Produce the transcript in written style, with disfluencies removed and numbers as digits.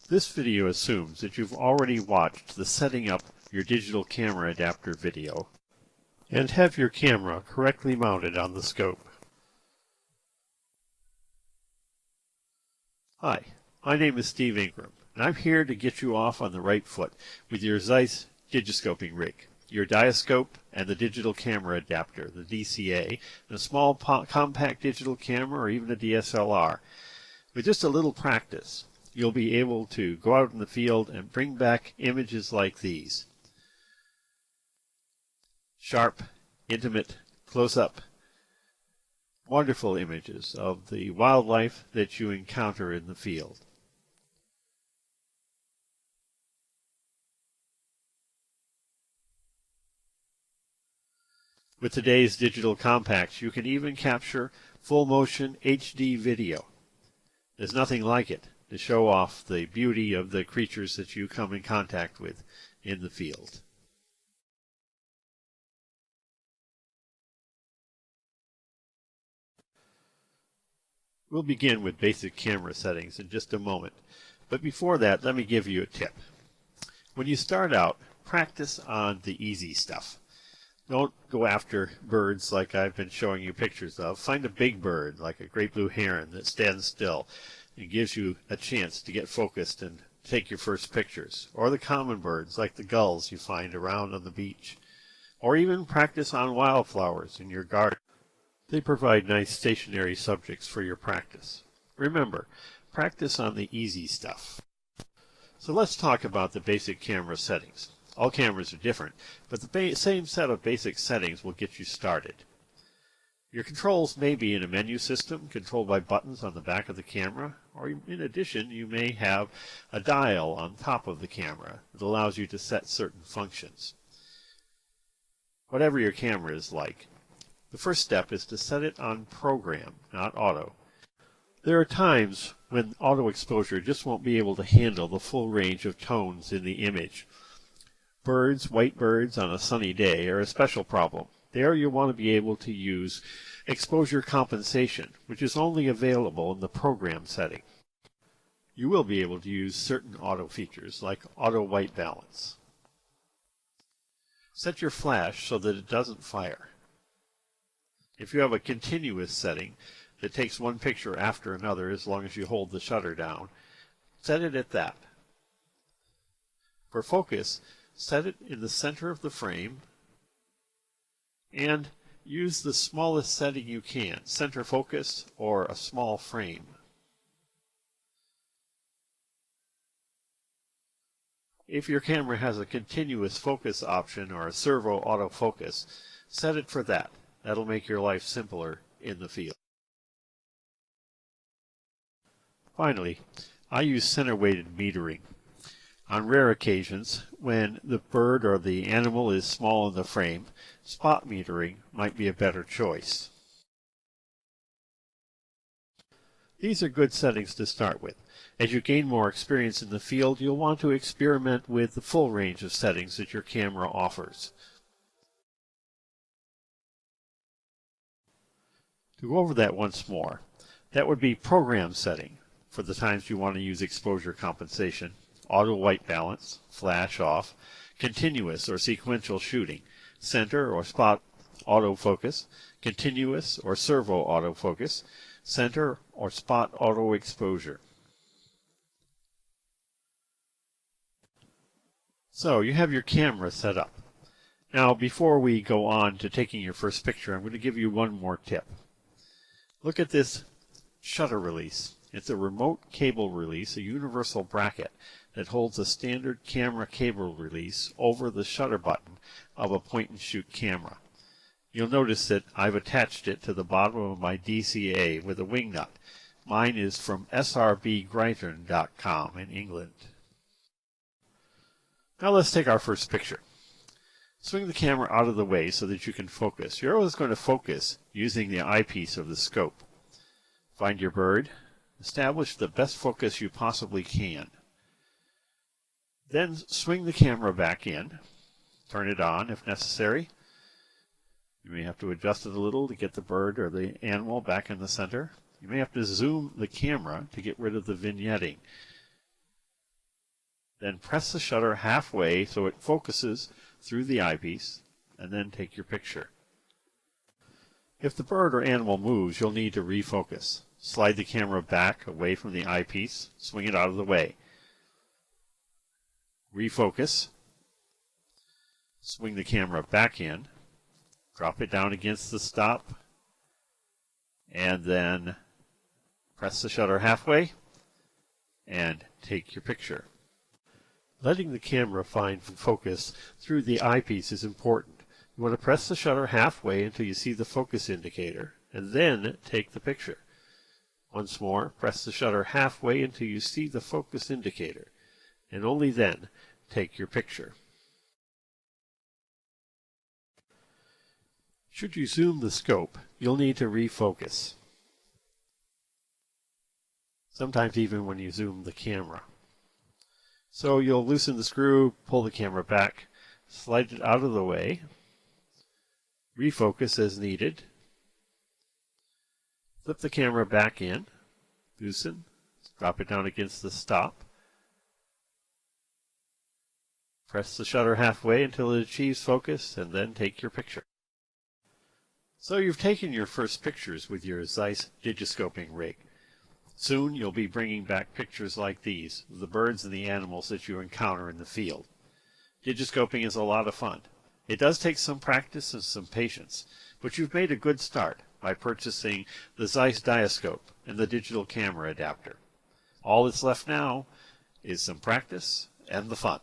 This video assumes that you've already watched the setting up your digital camera adapter video and have your camera correctly mounted on the scope. Hi, my name is Steve Ingram, and I'm here to get you off on the right foot with your ZEISS digiscoping rig, your digiscope and the digital camera adapter, the DCA, and a small compact digital camera or even a DSLR. With just a little practice, you'll be able to go out in the field and bring back images like these. Sharp, intimate, close-up, wonderful images of the wildlife that you encounter in the field. With today's digital compacts, you can even capture full-motion HD video. There's nothing like it to show off the beauty of the creatures that you come in contact with in the field. We'll begin with basic camera settings in just a moment, but before that, let me give you a tip. When you start out, practice on the easy stuff. Don't go after birds like I've been showing you pictures of. Find a big bird like a great blue heron that stands still and gives you a chance to get focused and take your first pictures, or the common birds like the gulls you find around on the beach, or even practice on wildflowers in your garden. They provide nice stationary subjects for your practice. Remember, practice on the easy stuff. So let's talk about the basic camera settings. All cameras are different, but the same set of basic settings will get you started. Your controls may be in a menu system controlled by buttons on the back of the camera, or in addition you may have a dial on top of the camera that allows you to set certain functions. Whatever your camera is like, the first step is to set it on program, not auto. There are times when auto exposure just won't be able to handle the full range of tones in the image. Birds, white birds on a sunny day, are a special problem. There you want to be able to use exposure compensation, which is only available in the program setting. You will be able to use certain auto features like auto white balance. Set your flash so that it doesn't fire. If you have a continuous setting that takes one picture after another as long as you hold the shutter down, set it at that. For focus, set it in the center of the frame and use the smallest setting you can, center focus or a small frame. If your camera has a continuous focus option or a servo autofocus, set it for that. That'll make your life simpler in the field. Finally, I use center-weighted metering. On rare occasions, when the bird or the animal is small in the frame, spot metering might be a better choice. These are good settings to start with. As you gain more experience in the field, you'll want to experiment with the full range of settings that your camera offers. To go over that once more, that would be program setting for the times you want to use exposure compensation, auto white balance, flash off, continuous or sequential shooting, center or spot autofocus, continuous or servo autofocus, center or spot auto exposure. So you have your camera set up. Now before we go on to taking your first picture, I'm going to give you one more tip. Look at this shutter release. It's a remote cable release, a universal bracket that holds a standard camera cable release over the shutter button of a point-and-shoot camera. You'll notice that I've attached it to the bottom of my DCA with a wing nut. Mine is from srbgreitern.com in England. Now let's take our first picture. Swing the camera out of the way so that you can focus. You're always going to focus using the eyepiece of the scope. Find your bird. Establish the best focus you possibly can. Then swing the camera back in. Turn it on if necessary. You may have to adjust it a little to get the bird or the animal back in the center. You may have to zoom the camera to get rid of the vignetting. Then press the shutter halfway so it focuses through the eyepiece, and then take your picture. If the bird or animal moves, you'll need to refocus. Slide the camera back away from the eyepiece, swing it out of the way. Refocus. Swing the camera back in, drop it down against the stop, and then press the shutter halfway and take your picture. Letting the camera find focus through the eyepiece is important. You want to press the shutter halfway until you see the focus indicator, and then take the picture. Once more, press the shutter halfway until you see the focus indicator, and only then take your picture. Should you zoom the scope, you'll need to refocus. Sometimes even when you zoom the camera. So you'll loosen the screw, pull the camera back, slide it out of the way, refocus as needed, flip the camera back in, loosen, drop it down against the stop, press the shutter halfway until it achieves focus, and then take your picture. So you've taken your first pictures with your ZEISS digiscoping rig. Soon you'll be bringing back pictures like these of the birds and the animals that you encounter in the field. Digiscoping is a lot of fun. It does take some practice and some patience, but you've made a good start by purchasing the ZEISS digiscope and the digital camera adapter. All that's left now is some practice and the fun.